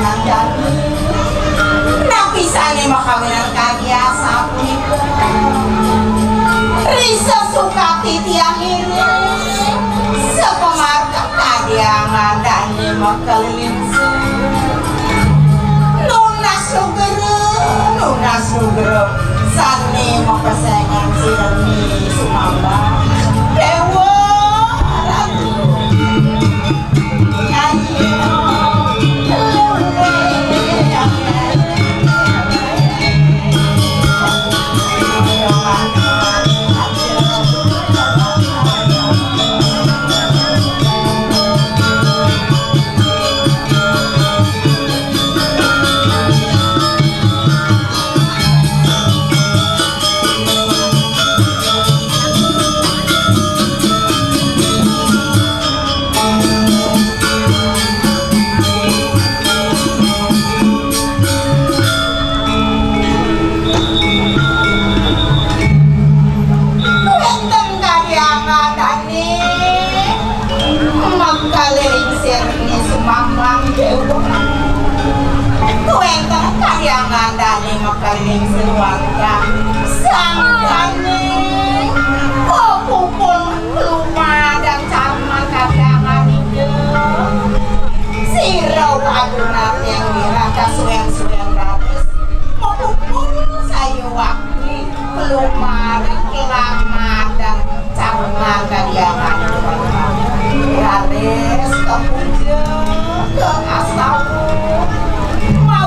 ng dami. Napisa ni makawinan kanya sa punika. Risa suka titiyangin sa pamarka kanya nga dani makalinsa. Nung nasugro, sani mapasengan sila ni sumamba. Dewa, ratu, Kuwenta kaya nga dali makaling sinuwag